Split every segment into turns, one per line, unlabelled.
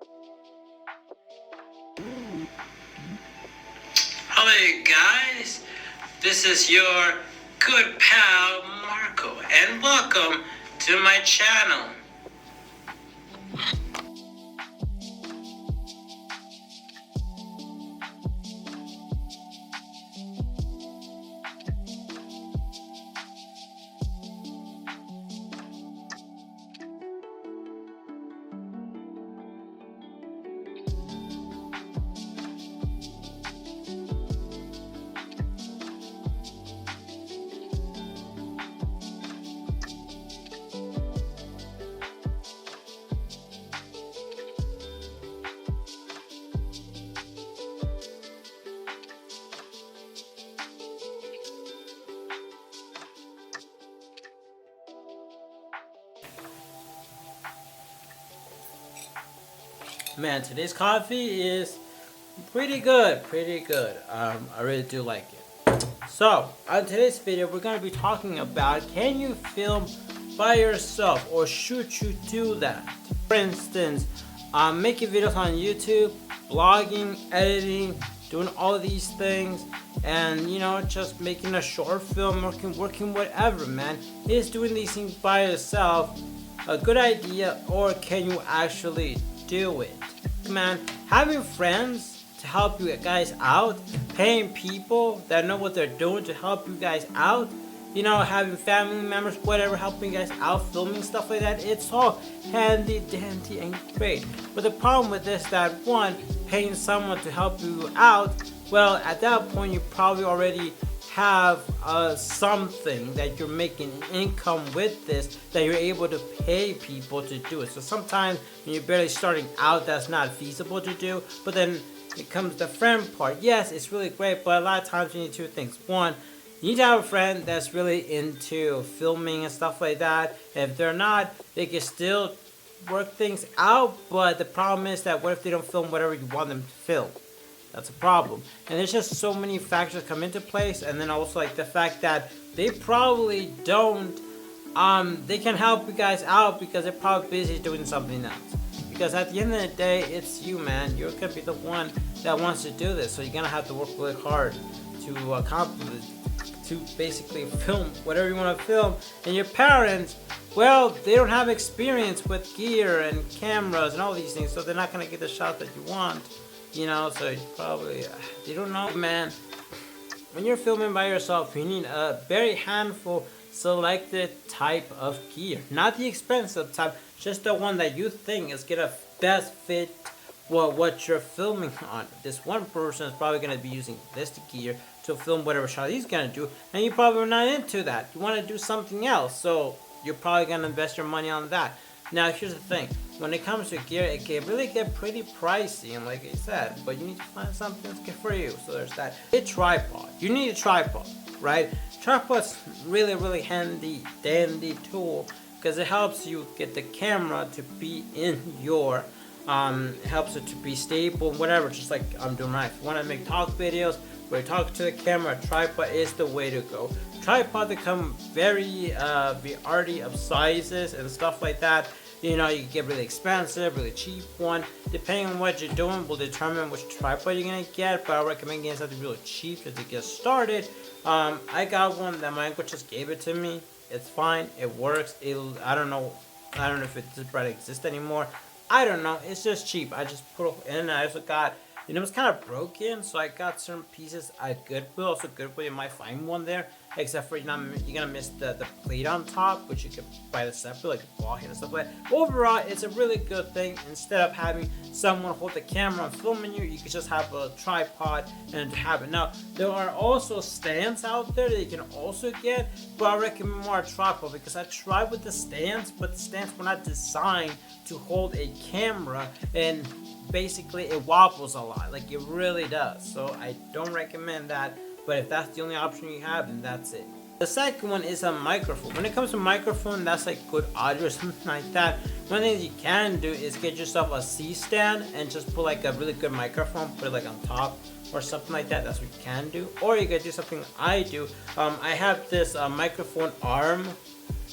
Hello guys, this is your good pal Marco and welcome to my channel. Man, today's coffee is pretty good, I really do like it. So, on today's video, we're going to be talking about, can you film by yourself or should you do that? For instance, making videos on YouTube, blogging, editing, doing all of these things, and just making a short film, working whatever, man. Is doing these things by yourself a good idea, or can you actually do it? Man, having friends to help you guys out, paying people that know what they're doing to help you guys out, having family members, whatever, helping you guys out, filming stuff like that, it's all handy dandy and great. But the problem with this, that one, paying someone to help you out, well, at that point you probably already have something that you're making an income with this, that you're able to pay people to do it. So sometimes when you're barely starting out, that's not feasible to do. But then it comes the friend part. Yes, it's really great, but a lot of times you need two things. One, you need to have a friend that's really into filming and stuff like that. If they're not, they can still work things out, but the problem is that what if they don't film whatever you want them to film? That's a problem. And there's just so many factors come into place, and then also like the fact that they probably don't they can help you guys out because they're probably busy doing something else. Because at the end of the day, it's you, man. You're gonna be the one that wants to do this, so you're gonna have to work really hard to accomplish, to basically film whatever you want to film. And your parents, well, they don't have experience with gear and cameras and all these things, so they're not gonna get the shot that you want. So you probably, you don't know, man. When you're filming by yourself, you need a very handful selected type of gear. Not the expensive type, just the one that you think is gonna best fit what you're filming on. This one person is probably gonna be using this gear to film whatever shot he's gonna do, and you probably are not into that. You wanna do something else, so you're probably gonna invest your money on that. Now, here's the thing. When it comes to gear, it can really get pretty pricey, and like I said, but you need to find something that's good for you. So there's that. A tripod. You need a tripod, right? Tripod's really handy dandy tool because it helps you get the camera to be in your helps it to be stable, whatever, just like I'm doing right. If you want to make talk videos where you talk to the camera, tripod is the way to go. Tripod become very variety of sizes and stuff like that. You can get really expensive, really cheap one. Depending on what you're doing will determine which tripod you're gonna get, but I recommend getting something really cheap just to get started. I got one that my uncle just gave it to me. It's fine, it works. I don't know if it does exist anymore. I don't know, it's just cheap. I just put it in, and I also got, it was kind of broken, so I got certain pieces at Goodwill. Also Goodwill, you might find one there, except for you're gonna miss the plate on top, which you can buy the separate, like a ball head and stuff like that. Overall, it's a really good thing. Instead of having someone hold the camera and filming you, you can just have a tripod and have it. Now, there are also stands out there that you can also get, but I recommend more a tripod because I tried with the stands, but the stands were not designed to hold a camera, and basically it wobbles a lot, like it really does. So I don't recommend that, but if that's the only option you have, then that's it. The second one is a microphone. When it comes to microphone, that's like good audio or something like that. One thing you can do is get yourself a C-stand and just put like a really good microphone, put it like on top or something like that. That's what you can do. Or you can do something I do. I have this microphone arm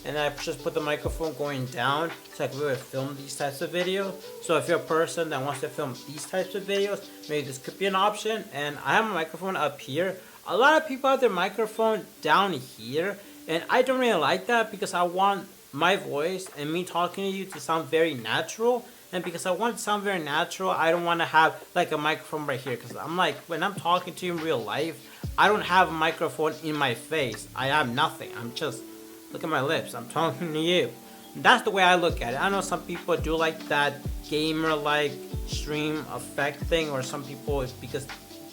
and I just put the microphone going down so I can really film these types of videos. So if you're a person that wants to film these types of videos, maybe this could be an option. And I have a microphone up here. A lot of people have their microphone down here, and I don't really like that because I want my voice and me talking to you to sound very natural. And because I want it to sound very natural, I don't want to have like a microphone right here. Because I'm like, when I'm talking to you in real life, I don't have a microphone in my face. I have nothing. I'm just, look at my lips. I'm talking to you. That's the way I look at it. I know some people do like that gamer-like stream effect thing. Or some people, because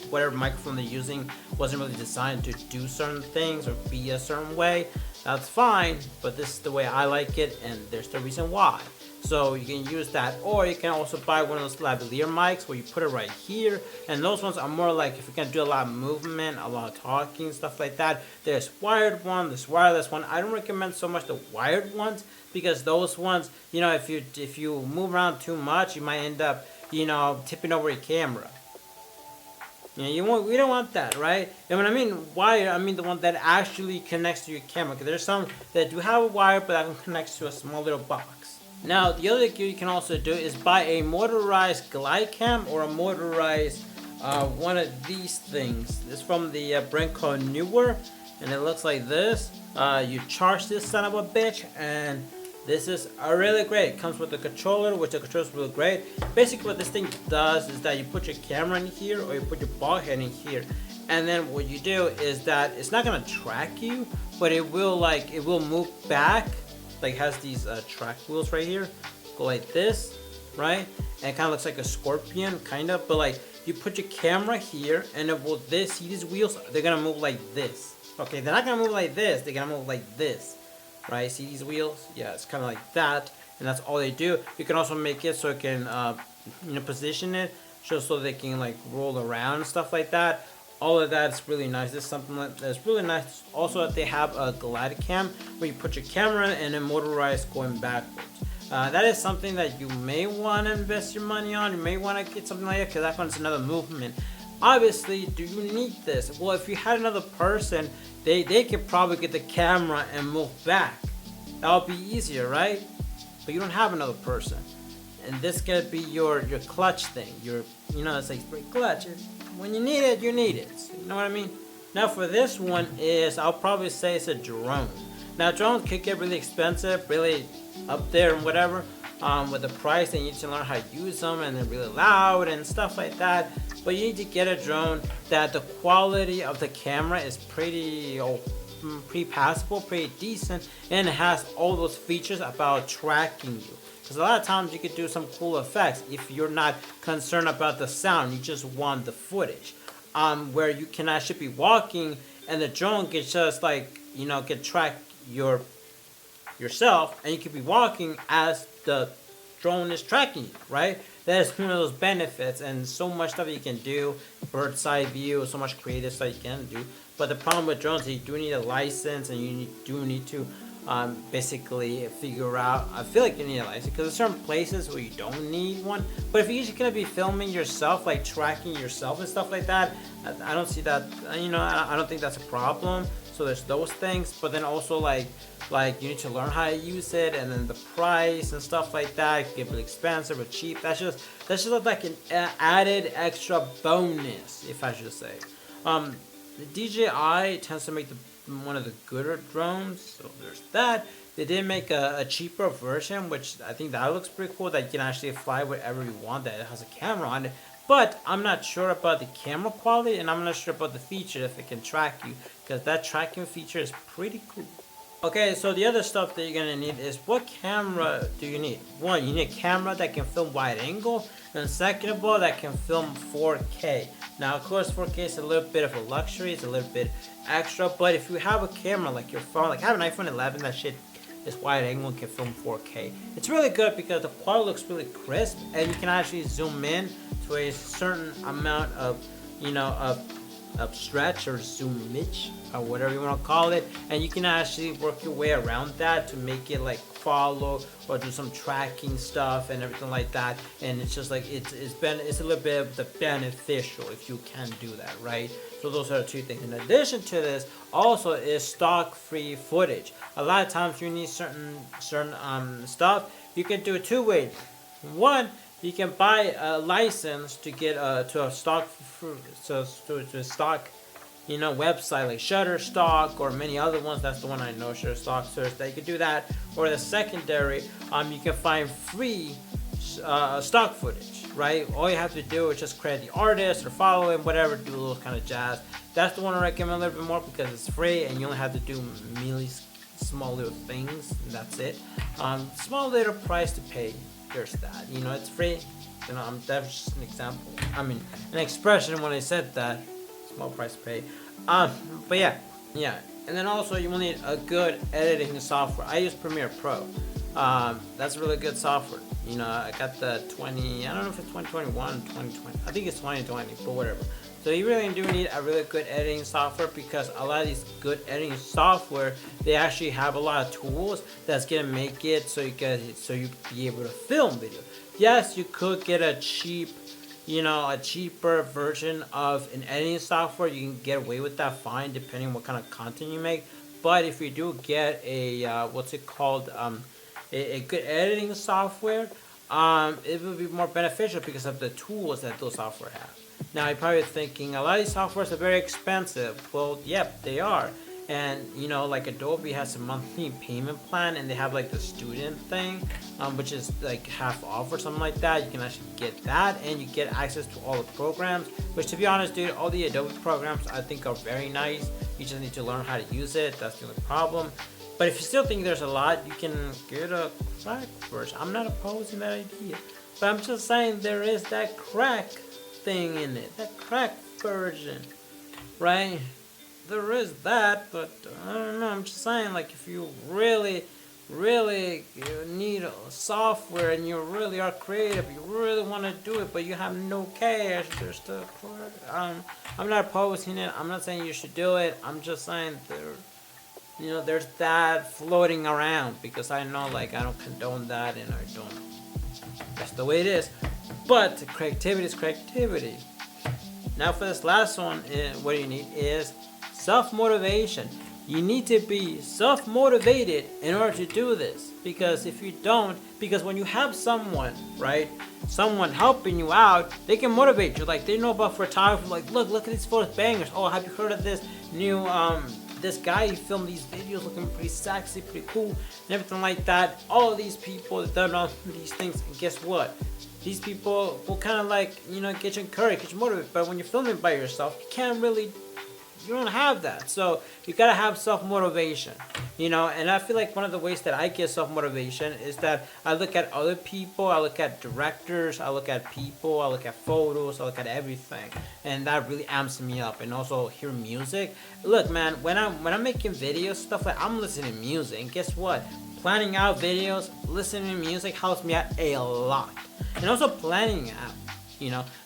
whatever microphone they're using wasn't really designed to do certain things or be a certain way. That's fine. But this is the way I like it. And there's the reason why. So you can use that, or you can also buy one of those lavalier mics where you put it right here, and those ones are more like if you're gonna do a lot of movement, a lot of talking, stuff like that. There's wired one, there's wireless one. I don't recommend so much the wired ones because those ones, you know, if you move around too much, you might end up, you know, tipping over your camera. You know, we don't want that, right? And when I mean wire, I mean the one that actually connects to your camera. Because there's some that do have a wire, but that connects to a small little box. Now, the other thing you can also do is buy a motorized glide cam or a motorized one of these things. It's from the brand called Neewer, and it looks like this. You charge this son of a bitch, and this is really great. It comes with the controller, which the controller is really great. Basically, what this thing does is that you put your camera in here, or you put your ball head in here, and then what you do is that it's not gonna track you, but it will move back. Like has these track wheels right here, go like this, right? And it kind of looks like a scorpion, kind of. But like you put your camera here, and it will see these wheels? They're gonna move like this. Okay, they're not gonna move like this. They're gonna move like this, right? See these wheels? Yeah, it's kind of like that, and that's all they do. You can also make it so it can, you know, position it just so they can like roll around and stuff like that. All of that's really nice. This is something that's really nice. Also, they have a glide cam where you put your camera and then motorized going backwards. That is something that you may want to invest your money on. You may want to get something like that because that one's another movement. Obviously, do you need this? Well, if you had another person, they could probably get the camera and move back. That would be easier, right? But you don't have another person. And this could be your clutch thing. You know, it's like spring clutch. When you need it, you need it. So you know what I mean? Now for this one I'll probably say it's a drone. Now drones could get really expensive, really up there and whatever, with the price, and you need to learn how to use them, and they're really loud and stuff like that. But you need to get a drone that the quality of the camera is pretty passable, pretty decent, and it has all those features about tracking you. Because a lot of times you could do some cool effects if you're not concerned about the sound, you just want the footage. Where you can actually be walking and the drone can just like, you know, can track yourself, and you could be walking as the drone is tracking you, right? That is one of those benefits, and so much stuff you can do, bird's eye view, so much creative stuff you can do. But the problem with drones is you do need a license, and you do need to basically figure out, I feel like you need a license because there's certain places where you don't need one. But if you're just gonna be filming yourself, like tracking yourself and stuff like that, I don't see that, you know, I don't think that's a problem. So there's those things, but then also like you need to learn how to use it, and then the price and stuff like that, it can get really expensive or cheap. That's just like an added extra bonus, if I should say. The DJI tends to make one of the gooder drones, so there's that. They did make a cheaper version, which I think that looks pretty cool, that you can actually fly wherever you want, that it has a camera on it. But I'm not sure about the camera quality, and I'm not sure about the feature, if it can track you, because that tracking feature is pretty cool. Okay, so the other stuff that you're gonna need is, what camera do you need? One, you need a camera that can film wide angle, and second of all, that can film 4K. Now, of course, 4K is a little bit of a luxury, it's a little bit extra, but if you have a camera like your phone, like I have an iPhone 11, that shit is wide angle and can film 4K. It's really good because the quality looks really crisp, and you can actually zoom in to a certain amount of, you know, of stretch or zoomage or whatever you want to call it, and you can actually work your way around that to make it like follow or do some tracking stuff and everything like that. And it's just like it's a little bit of the beneficial if you can do that, right? So those are the two things. In addition to this, also is stock free footage. A lot of times you need certain stuff. You can do it two ways. One, you can buy a license to get to a stock to a stock, website like Shutterstock or many other ones. That's the one I know, Shutterstock. So that you can do that. Or the secondary, you can find free stock footage, right? All you have to do is just credit the artist or follow him, whatever, do a little kind of jazz. That's the one I recommend a little bit more because it's free and you only have to do really small little things, and that's it. Small little price to pay. There's that. It's free. That's just an example. I mean, an expression when I said that. Small price to pay. But yeah. And then also you will need a good editing software. I use Premiere Pro. That's really good software. I got the I don't know if it's 2021, 2020. I think it's 2020, but whatever. So you really do need a really good editing software because a lot of these good editing software, they actually have a lot of tools that's gonna make it so you be able to film video. Yes, you could get a cheaper version of an editing software. You can get away with that fine depending on what kind of content you make. But if you do get a a good editing software, it will be more beneficial because of the tools that those software have. Now you're probably thinking a lot of these softwares are very expensive. Well, yep, they are. And like Adobe has a monthly payment plan, and they have like the student thing, which is like half off or something like that. You can actually get that, and you get access to all the programs. Which, to be honest, dude, all the Adobe programs I think are very nice. You just need to learn how to use it. That's the only problem. But if you still think there's a lot, you can get a crack version. I'm not opposing that idea, but I'm just saying there is that crack thing in it, that crack version, right? There is that, but I don't know. I'm just saying, like, if you really need a software and you really are creative, you really want to do it, but you have no cash, there's the I'm not opposing it. I'm not saying you should do it. I'm just saying there's that floating around because I know, like, I don't condone that and I don't. That's the way it is. But creativity is creativity. Now for this last one, what you need is self-motivation. You need to be self-motivated in order to do this. Because if you don't, because when you have someone, right, someone helping you out, they can motivate you. Like, they know about photography. Like, look at these photos, bangers. Oh, have you heard of this new, this guy? He filmed these videos looking pretty sexy, pretty cool, and everything like that. All of these people that done all these things, and guess what? These people will kind of like, get you encouraged, get you motivated. But when you're filming by yourself, you don't have that. So you gotta have self-motivation, and I feel like one of the ways that I get self-motivation is that I look at other people, I look at directors, I look at people, I look at photos, I look at everything, and that really amps me up. And also hear music. Look, man, when I'm making videos, stuff like, I'm listening to music, and guess what? Planning out videos, listening to music helps me out a lot. And also planning out,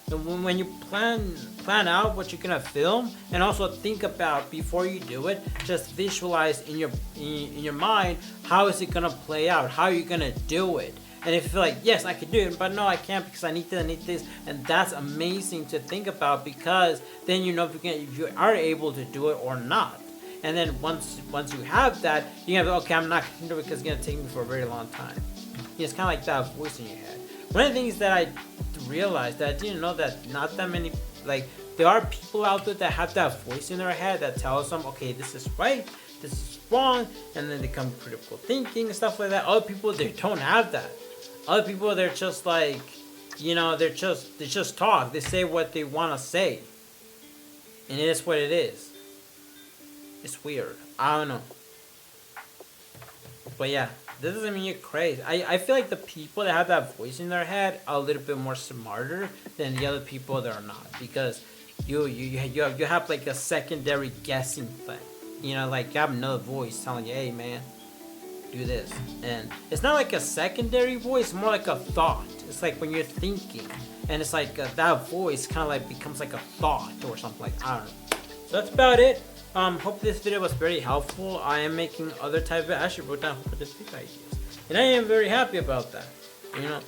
when you plan out what you're gonna film, and also think about before you do it, just visualize in your mind how is it gonna play out, how are you gonna do it. And if you feel like, yes, I can do it, but no, I can't because I need this, and that's amazing to think about, because then if you are able to do it or not. And then once you have that, you have, okay, I'm not gonna do it because it's gonna take me for a very long time. It's kind of like that voice in your head. One of the things that I realized that I didn't know that not that many, like, there are people out there that have that voice in their head that tells them, okay, this is right, this is wrong, and then they come critical thinking and stuff like that. Other people, they don't have that. Other people, they're just like, they just talk. They say what they want to say, and it is what it is. It's weird. I don't know. But yeah, this doesn't mean you're crazy. I feel like the people that have that voice in their head are a little bit more smarter than the other people that are not, because you have like a secondary guessing thing. Like you have another voice telling you, hey man, do this. And it's not like a secondary voice, it's more like a thought. It's like when you're thinking, and it's like that voice kind of like becomes like a thought or something, like, I don't know. So that's about it. Hope this video was very helpful. I am making other type of, I actually wrote down a whole bunch of speak ideas, and I am very happy about that. You know.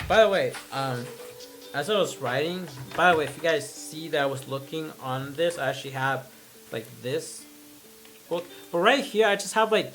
By the way, as I was writing, by the way, if you guys see that I was looking on this, I actually have like this book, but right here I just have like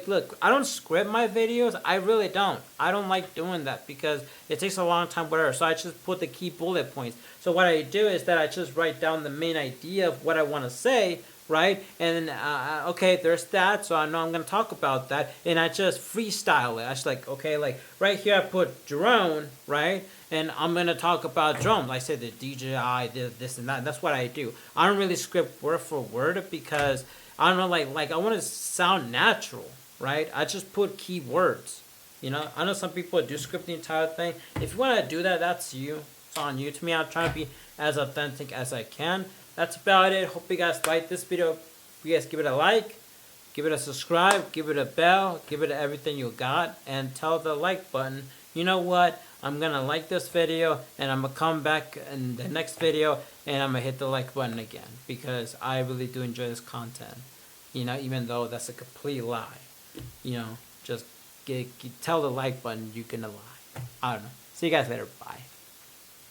look, I don't script my videos. I really don't. I don't like doing that because it takes a long time, whatever. So I just put the key bullet points. So what I do is that I just write down the main idea of what I want to say, right? And then okay, there's that, so I know I'm gonna talk about that, and I just freestyle it. I just like, okay, like right here I put drone, right? And I'm gonna talk about drones. Like I said, the DJI, this and that. And that's what I do. I don't really script word for word because I don't know, like I want to sound natural, right? I just put keywords. You know, I know some people do script the entire thing. If you want to do that, that's you. It's on you. To me, I'm trying to be as authentic as I can. That's about it. Hope you guys like this video. You guys give it a like, give it a subscribe, give it a bell, give it everything you got, and tell the like button. You know what? I'm gonna like this video, and I'm gonna come back in the next video, and I'm gonna hit the like button again because I really do enjoy this content. You know, even though that's a complete lie. You know, just tell the like button you're gonna lie. I don't know. See you guys later. Bye.